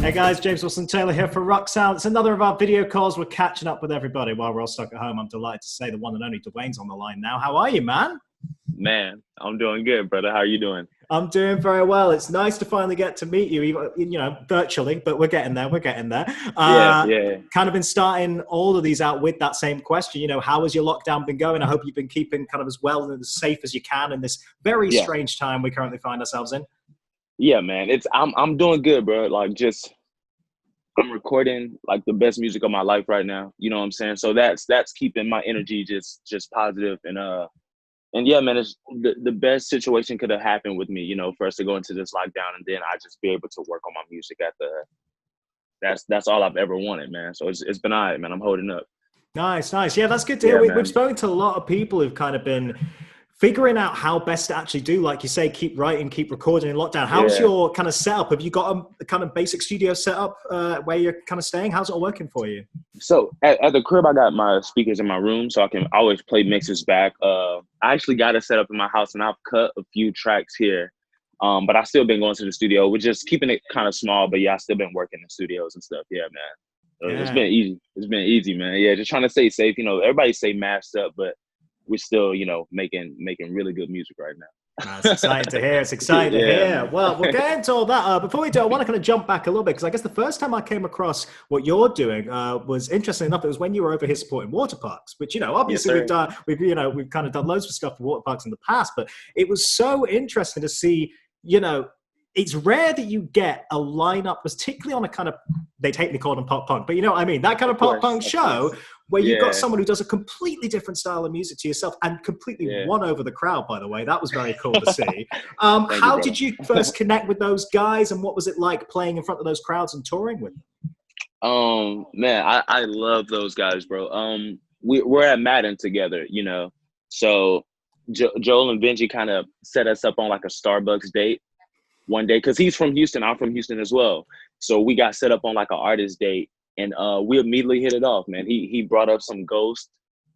Hey guys, James Wilson Taylor here for Rock Sound. It's another of our video calls. We're catching up with everybody while we're all stuck at home. I'm delighted to say the one and only DEWAYNE's on the line now. How are you, man? Man, I'm doing good, brother. How are you doing? I'm doing very well. It's nice to finally get to meet you, even, virtually, but we're getting there. We're getting there. Yeah. Kind of been starting all of these out with that same question. How has your lockdown been going? I hope you've been keeping kind of as well and as safe as you can in this very strange time we currently find ourselves in. Yeah, man. I'm doing good, bro. I'm recording like the best music of my life right now. You know what I'm saying? So that's keeping my energy just positive and yeah, man, it's the best situation could have happened with me, for us to go into this lockdown and then I just be able to work on my music that's all I've ever wanted, man. So it's been all right, man. I'm holding up. Nice. Yeah, that's good to hear. Yeah, We've spoken to a lot of people who've kind of been figuring out how best to actually do, like you say, keep writing, keep recording in lockdown. How's your kind of setup? Have you got a kind of basic studio setup where you're kind of staying? How's it all working for you? So at the crib, I got my speakers in my room, so I can always play mixes back. I actually got it set up in my house, and I've cut a few tracks here. But I still been going to the studio. We're just keeping it kind of small, but yeah, I still been working in studios and stuff. Yeah, man. It's been easy. It's been easy, man. Yeah, just trying to stay safe. Everybody stay masked up, but we're still, making really good music right now. It's exciting to hear. It's exciting to hear. Man. Well, we'll get into all that. Before we do, I want to kind of jump back a little bit because I guess the first time I came across what you're doing was interesting enough. It was when you were over here supporting Waterparks, which obviously we've kind of done loads of stuff for Waterparks in the past, but it was so interesting to see. It's rare that you get a lineup, particularly on a kind of, they'd hate me calling them pop punk, but you know what I mean? That kind of pop punk show where you've got someone who does a completely different style of music to yourself and completely won over the crowd, by the way. That was very cool to see. How did you first connect with those guys and what was it like playing in front of those crowds and touring with them? Man, I love those guys, bro. We're at Madden together, so Joel and Benji kind of set us up on like a Starbucks date one day because he's from Houston. I'm from Houston as well. So we got set up on like an artist date and we immediately hit it off, man. He brought up some Ghost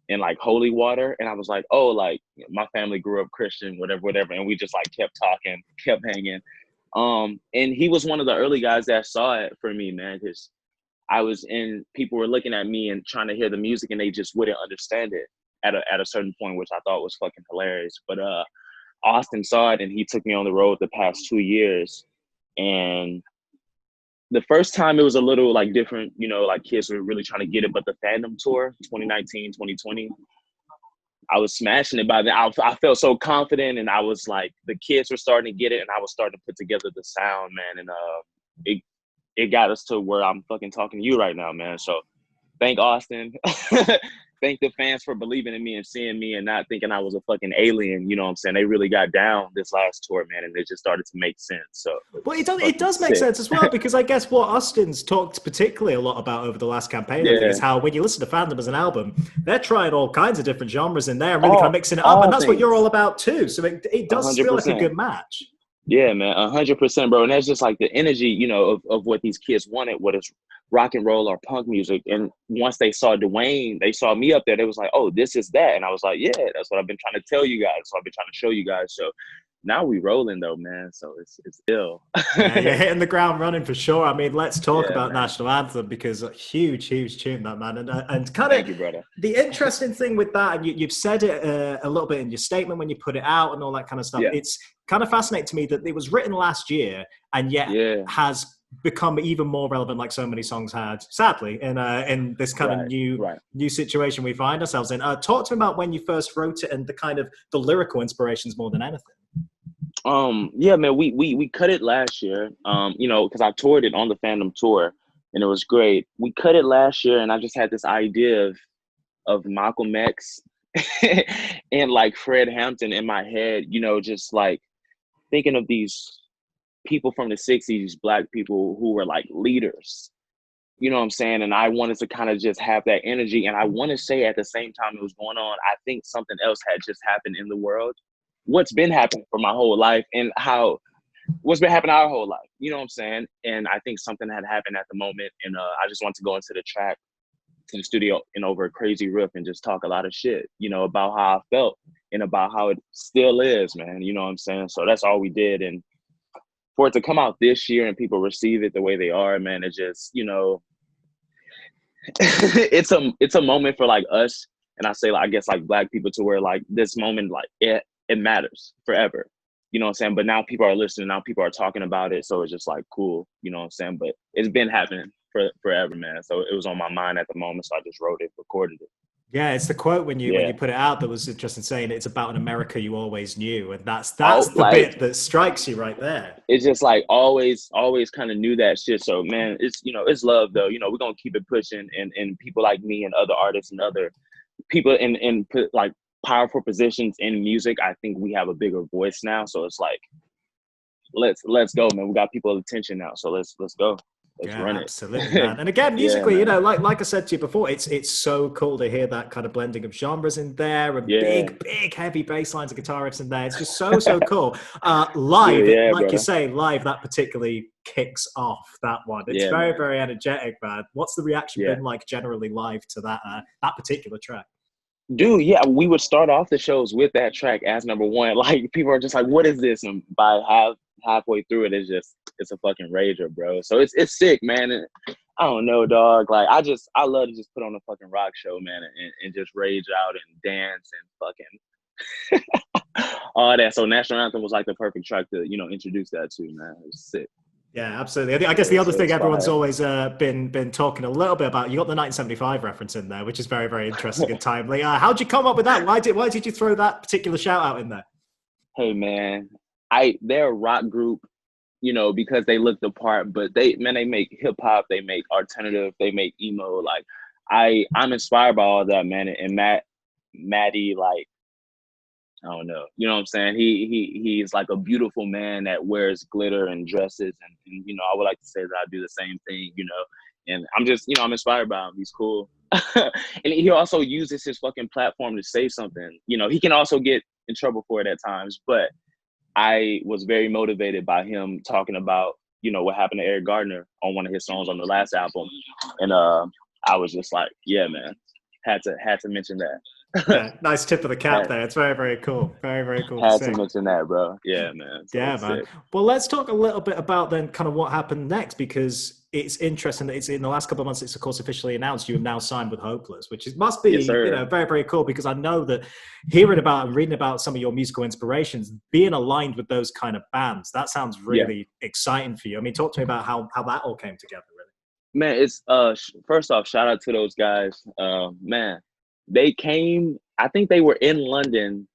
and like holy water. And I was like, oh, like my family grew up Christian, whatever. And we just like kept talking, kept hanging. And he was one of the early guys that saw it for me, man, because people were looking at me and trying to hear the music and they just wouldn't understand it at a certain point, which I thought was fucking hilarious. But Awsten saw it and he took me on the road the past 2 years. And the first time it was a little like different, like kids were really trying to get it. But the FANDOM tour, 2019, 2020, I was smashing it by then. I felt so confident and I was like, the kids were starting to get it and I was starting to put together the sound, man. And it got us to where I'm fucking talking to you right now, man. So thank Awsten. Thank the fans for believing in me and seeing me and not thinking I was a fucking alien. You know what I'm saying? They really got down this last tour, man, and it just started to make sense. So, well, it does make sense as well because I guess what Austin's talked particularly a lot about over the last campaign is how when you listen to FANDOM as an album, they're trying all kinds of different genres in there and really kind of mixing it up, and that's what you're all about too. So it does 100%. Feel like a good match. Yeah, man, 100%, bro. And that's just like the energy, of what these kids wanted, what is rock and roll or punk music. And once they saw DEWAYNE, they saw me up there, they was like, oh, this is that. And I was like, yeah, that's what I've been trying to tell you guys. So I've been trying to show you guys. So now we rolling though, man. So it's ill. Yeah, you're hitting the ground running for sure. I mean, let's talk about National Anthem because a huge tune that, man. And kind Thank you, brother. The interesting thing with that, and you've said it a little bit in your statement when you put it out and all that kind of stuff. Yeah. It's kind of fascinating to me that it was written last year and yet has become even more relevant, like so many songs had, sadly, in this kind of new situation we find ourselves in. Talk to me about when you first wrote it and the kind of the lyrical inspirations more than anything. Yeah, man, we cut it last year, because I toured it on the FANDOM tour and it was great. We cut it last year and I just had this idea of Malcolm X and like Fred Hampton in my head, just like thinking of these people from the 60s, Black people who were like leaders, you know what I'm saying? And I wanted to kind of just have that energy. And I want to say at the same time it was going on, I think something else had just happened in the world. What's been happening for my whole life and what's been happening our whole life, you know what I'm saying? And I think something had happened at the moment. And I just wanted to go into the track, to the studio and over a crazy riff and just talk a lot of shit, about how I felt and about how it still is, man. You know what I'm saying? So that's all we did. And for it to come out this year and people receive it the way they are, man, it's just, you know, it's a moment for like us, and I say like, I guess like Black people, to where like this moment, like it matters forever. You know what I'm saying? But now people are listening, now people are talking about it, so it's just like cool, you know what I'm saying? But it's been happening for forever, man. So it was on my mind at the moment, so I just wrote it, recorded it. Yeah, it's the quote when you Yeah. put it out that was interesting, saying it's about an America you always knew, and that's Oh, the like, bit that strikes you right there. It's just like always kind of knew that shit. So man, it's, you know, it's love though. You know, we're gonna keep it pushing, and people like me and other artists and other people in like powerful positions in music, I think we have a bigger voice now. So it's like, let's go, man. We got people's attention now, so let's go. Let's run absolutely, it. man. And again, musically, Yeah, you know, like I said to you before, it's so cool to hear that kind of blending of genres in there, and big heavy bass lines and guitar riffs in there. It's just so cool. Live, yeah, like brother. you say, live, that particularly kicks off that one. It's very energetic, man. What's the reaction been like generally live to that particular track? Dude, yeah, we would start off the shows with that track as number one. Like, people are just like, what is this? And by halfway through it, it's a fucking rager, bro. So it's sick, man. And I don't know, dog. Like, I love to just put on a fucking rock show, man, and just rage out and dance and fucking all that. So National Anthem was like the perfect track to, you know, introduce that to, man. It was sick. Yeah, absolutely. I guess the other thing everyone's always been talking a little bit about, you got the 1975 reference in there, which is very interesting and timely. How'd you come up with that? Why did you throw that particular shout out in there? Hey, man, they're a rock group, you know, because they look the part, but they make hip hop, they make alternative, they make emo. Like, I'm inspired by all that, man. And Matty, like, I don't know. You know what I'm saying? He's like a beautiful man that wears glitter and dresses. And, you know, I would like to say that I do the same thing, you know. And I'm just, you know, I'm inspired by him. He's cool. And he also uses his fucking platform to say something. You know, he can also get in trouble for it at times. But I was very motivated by him talking about, you know, what happened to Eric Gardner on one of his songs on the last album. And I was just like, yeah, man, had to mention that. Yeah, nice tip of the cap there. It's very cool. Very cool. Had to mention that, bro. Yeah, man. So yeah, man. Sick. Well, let's talk a little bit about then kind of what happened next, because it's interesting that it's in the last couple of months, it's of course officially announced you have now signed with Hopeless, which must be, you know, very cool, because I know that hearing about and reading about some of your musical inspirations, being aligned with those kind of bands, that sounds really exciting for you. I mean, talk to me about how that all came together, really. Man, it's first off, shout out to those guys. Man, they came, I think they were in London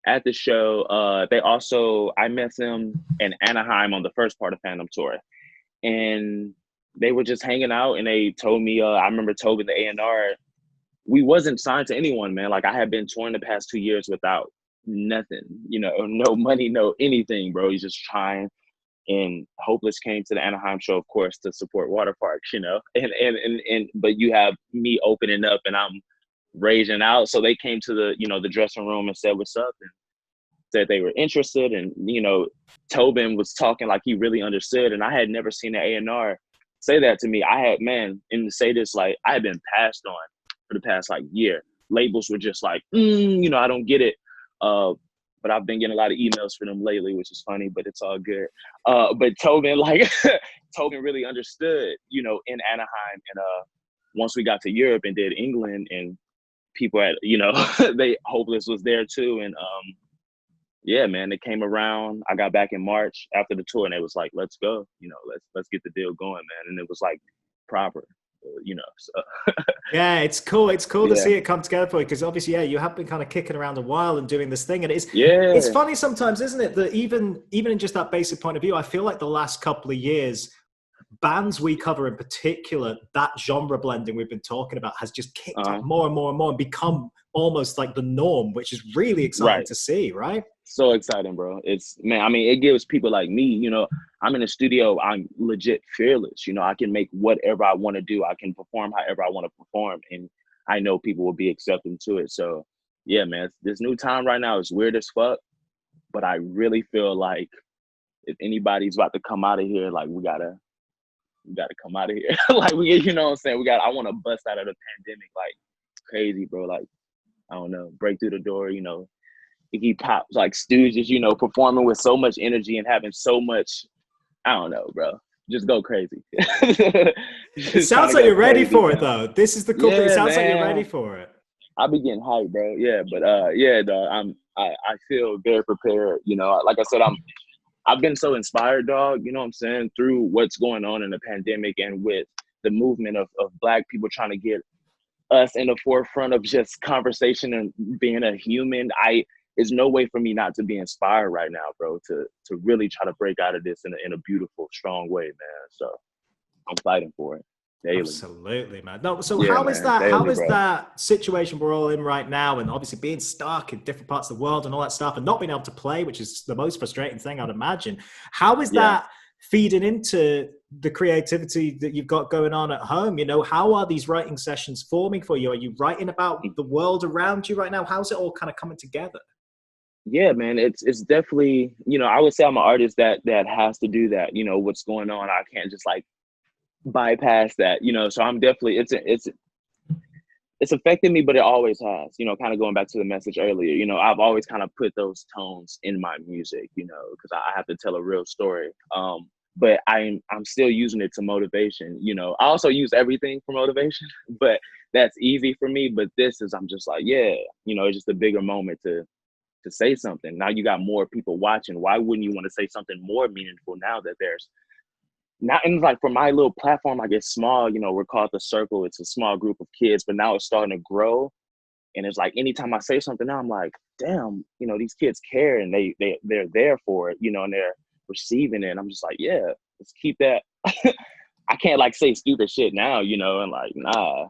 at the show. I met them in Anaheim on the first part of FANDOM tour. And they were just hanging out, and they told me, I remember Tobin, the A&R, we wasn't signed to anyone, man. Like, I had been touring the past 2 years without nothing, you know, no money, no anything, bro. He's just trying. And Hopeless came to the Anaheim show, of course, to support Waterparks, you know, but you have me opening up and I'm raging out. So they came to the, you know, the dressing room and said, what's up? And said they were interested. And, you know, Tobin was talking like he really understood. And I had never seen an A&R say that to me. And to say this, like, I had been passed on for the past like year. Labels were just like, you know, I don't get it. But I've been getting a lot of emails for them lately, which is funny, but it's all good. But Tobin, like, Tobin really understood, you know, in Anaheim. And once we got to Europe and did England, and people had, you know, Hopeless was there too. And yeah, man, they came around. I got back in March after the tour, and it was like, let's go, you know, let's get the deal going, man. And it was like proper, you know. So. Yeah, it's cool. It's cool to see it come together for you, because obviously, you have been kind of kicking around a while and doing this thing, and it's funny sometimes, isn't it, that even in just that basic point of view, I feel like the last couple of years, bands we cover in particular, that genre blending we've been talking about has just kicked up more and more and more and become almost like the norm, which is really exciting to see, right? So exciting, bro. Man, I mean, it gives people like me, you know, I'm in the studio, I'm legit fearless. You know, I can make whatever I want to do. I can perform however I want to perform. And I know people will be accepting to it. So yeah, man, this new time right now is weird as fuck. But I really feel like if anybody's about to come out of here, like, we gotta come out of here. Like, you know what I'm saying? I want to bust out of the pandemic like crazy, bro. Like, I don't know, break through the door, you know. Iggy Pop, like Stooges, you know, performing with so much energy and having so much I don't know, bro. Just go crazy. It sounds like you're ready for it, though. This is the cool thing. It sounds like you're ready for it. I'll be getting hyped, bro. Yeah, but yeah, dog. I feel very prepared. You know, like I said, I've been so inspired, dog. You know what I'm saying, through what's going on in the pandemic and with the movement of Black people trying to get us in the forefront of just conversation and being a human. There's no way for me not to be inspired right now, bro, to really try to break out of this in a beautiful, strong way, man. So I'm fighting for it daily. Absolutely, man. No, so yeah, how is that? Daily, how is that situation we're all in right now, and obviously being stuck in different parts of the world and all that stuff, and not being able to play, which is the most frustrating thing I'd imagine. How is that feeding into the creativity that you've got going on at home? You know, how are these writing sessions forming for you? Are you writing about the world around you right now? How's it all kind of coming together? Yeah, man, it's definitely, you know, I would say I'm an artist that has to do that. You know, what's going on, I can't just like bypass that, you know. So I'm definitely, it's affected me, but it always has, you know, kind of going back to the message earlier. You know, I've always kind of put those tones in my music, you know, because I have to tell a real story. But I'm still using it to motivation. You know, I also use everything for motivation, but that's easy for me. But this is, I'm just like, yeah, you know, it's just a bigger moment to say something. Now you got more people watching. Why wouldn't you want to say something more meaningful now that there's not, and like for my little platform, like it's small, you know, we're called The Circle. It's a small group of kids, but now it's starting to grow. And it's like, anytime I say something now, I'm like, damn, you know, these kids care and they're there for it, you know, and they're receiving it. And I'm just like, yeah, let's keep that. I can't like say stupid shit now, you know, and like, nah.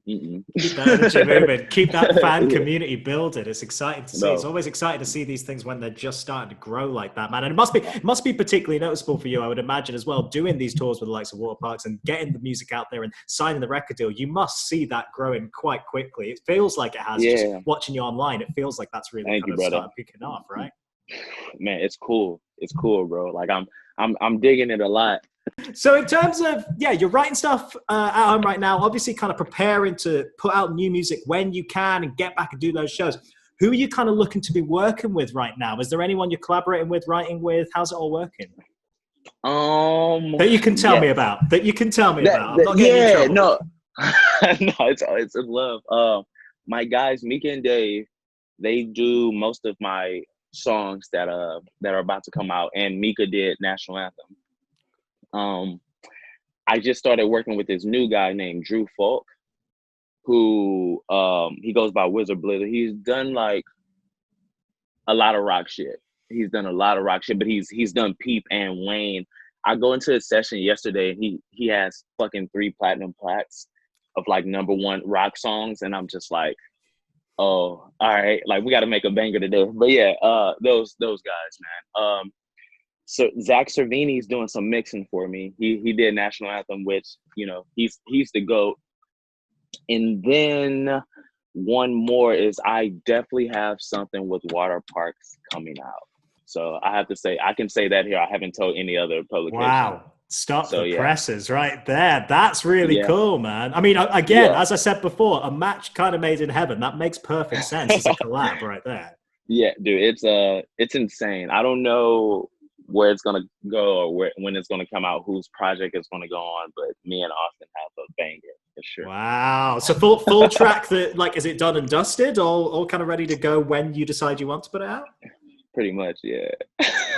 Keep that energy moving. Keep that fan community building. It's exciting to see. It's always exciting to see these things when they're just starting to grow like that, man. And it must be particularly noticeable for you, I would imagine, as well, doing these tours with the likes of Waterparks and getting the music out there and signing the record deal. You must see that growing quite quickly. It feels like it has. Just watching you online, it feels like that's really started picking up, right? Man, it's cool. It's cool, bro. Like I'm digging it a lot. So in terms of, you're writing stuff at home right now, obviously kind of preparing to put out new music when you can and get back and do those shows. Who are you kind of looking to be working with right now? Is there anyone you're collaborating with, writing with? How's it all working? That you can tell me about. I'm not getting in trouble. No. No, it's love. My guys, Mika and Dave, they do most of my songs that are about to come out, and Mika did National Anthem. I just started working with this new guy named Drew Falk, who he goes by Wizard Blither. He's done like a lot of rock shit. But he's done Peep and Wayne. I go into his session yesterday. He has fucking 3 platinum plaques of like #1 rock songs, and I'm just like, oh, all right, like we got to make a banger today. But yeah, those guys, man. So Zach Cervini's doing some mixing for me. He did National Anthem, which, you know, he's the GOAT. And then one more is I definitely have something with Waterparks coming out. So I have to say, I can say that here. I haven't told any other publication. Wow. Stop the presses right there. That's really cool, man. I mean, again, as I said before, a match kind of made in heaven. That makes perfect sense. It's a collab right there. Yeah, dude, it's insane. I don't know where it's gonna go or when it's gonna come out, whose project it's gonna go on, but me and Awsten have a banger for sure. Wow. So full track that, like, is it done and dusted, all kind of ready to go when you decide you want to put it out? Pretty much, yeah.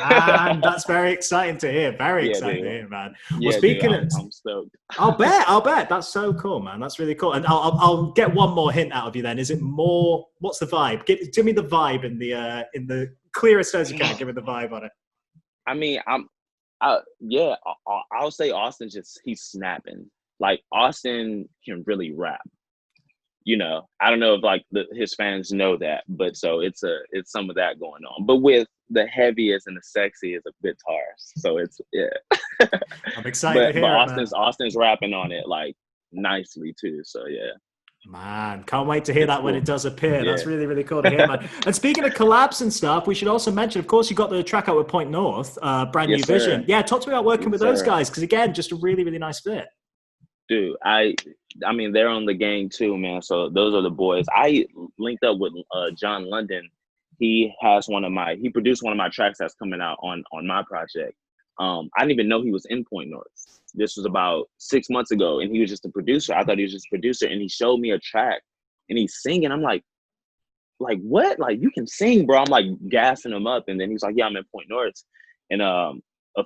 And that's very exciting to hear. Very exciting to hear, man. Well, speaking of, I'm stoked. I'll bet. That's so cool, man. That's really cool. And I'll get one more hint out of you then. Is it more, what's the vibe? Give me the vibe in the clearest as you can. Give me the vibe on it. I mean, I'll say Awsten he's snapping. Like, Awsten can really rap. You know, I don't know if like his fans know that, but so it's some of that going on. But with the heaviest and the sexiest of guitars, so it's I'm excited to hear but Awsten's rapping on it like nicely too. So yeah. Man, can't wait to hear that when it does appear. Yeah. That's really, really cool to hear, man. And speaking of collabs and stuff, we should also mention, of course, you got the track out with Point North, Brand New Vision. Sir. Yeah, talk to me about working with those guys, because again, just a really, really nice fit. Dude, I mean, they're on the gang too, man. So those are the boys. I linked up with John London. He produced one of my tracks that's coming out on my project. I didn't even know he was in Point North. This was about 6 months ago, and he was just a producer. I thought he was just a producer, and he showed me a track, and he's singing. I'm like what? Like, you can sing, bro. I'm like gassing him up, and then he's like, yeah, I'm in Point North. And a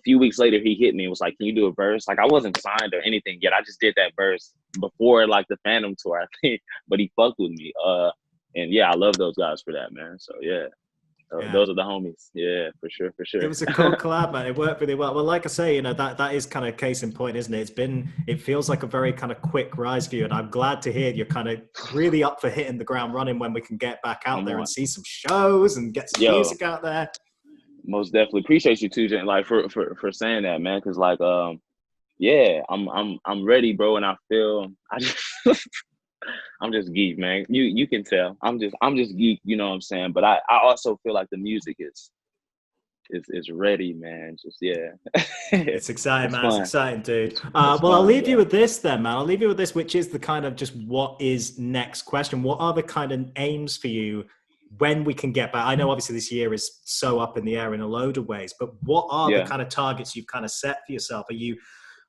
few weeks later, he hit me and was like, can you do a verse? Like, I wasn't signed or anything yet. I just did that verse before like the FANDOM tour, I think. But he fucked with me. And yeah, I love those guys for that, man. So yeah. Those are the homies. Yeah, for sure. It was a cool collab, man. It worked really well. Well, like I say, you know, that is kind of case in point, isn't it? It feels like a very kind of quick rise for you. And I'm glad to hear you're kind of really up for hitting the ground running when we can get back out there and see some shows and get some music out there. Most definitely. Appreciate you too, Jen, like for saying that, man. Cause like, yeah, I'm ready, bro. And I feel, I'm just geek, man. You can tell. I'm just geek, you know what I'm saying? But I also feel like the music is ready, man. Just yeah. It's exciting, man. It's exciting, dude. Well, I'll leave you with this then, man. I'll leave you with this, which is the kind of just what is next question. What are the kind of aims for you when we can get back? I know obviously this year is so up in the air in a load of ways, but what are the kind of targets you've kind of set for yourself? Are you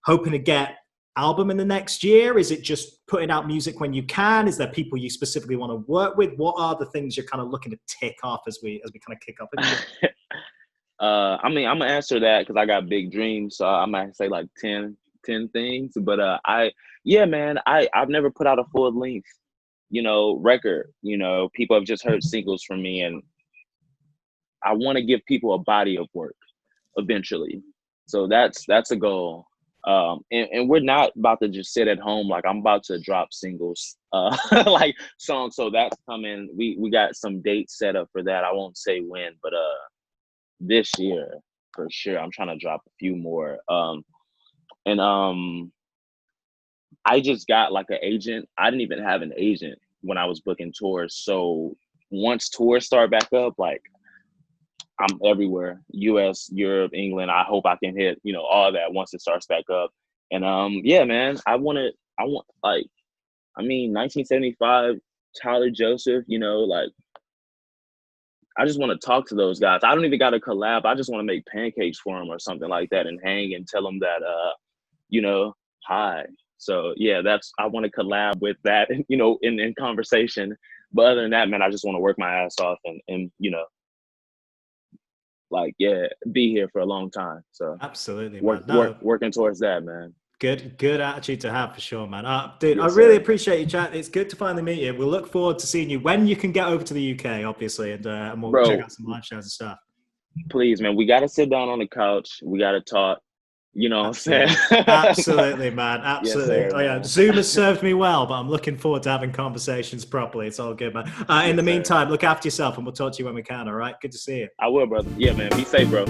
hoping to get album in the next year? Is it just putting out music when you can? Is there people you specifically want to work with? What are the things you're kind of looking to tick off as we kind of kick up into it? I mean, I'm gonna answer that because I got big dreams, so I might say like 10 things. But I've never put out a full length, you know, record. You know, people have just heard singles from me, and I want to give people a body of work eventually. So that's a goal. And we're not about to just sit at home. Like, I'm about to drop singles, like songs. So that's coming. We got some dates set up for that. I won't say when, but this year for sure. I'm trying to drop a few more. I just got like an agent. I didn't even have an agent when I was booking tours. So once tours start back up, like, I'm everywhere, US, Europe, England. I hope I can hit, you know, all that once it starts back up. And yeah, man, I want like, I mean, 1975, Tyler Joseph, you know, like, I just want to talk to those guys. I don't even got a collab. I just want to make pancakes for them or something like that and hang and tell them that, you know, hi. So yeah, I want to collab with that, you know, in conversation. But other than that, man, I just want to work my ass off and you know, like, yeah, be here for a long time. So absolutely, working towards that, man. Good attitude to have for sure, man. Dude, yes, I really appreciate you, chat. It's good to finally meet you. We'll look forward to seeing you when you can get over to the UK, obviously, and we'll check out some live shows and stuff. Please, man, we got to sit down on the couch. We got to talk. You know what I'm saying? Absolutely, man. Absolutely. Yes, sir, oh, yeah. Zoom has served me well, but I'm looking forward to having conversations properly. It's all good, man. In the meantime, look after yourself, and we'll talk to you when we can, all right? Good to see you. I will, brother. Yeah, man. Be safe, bro.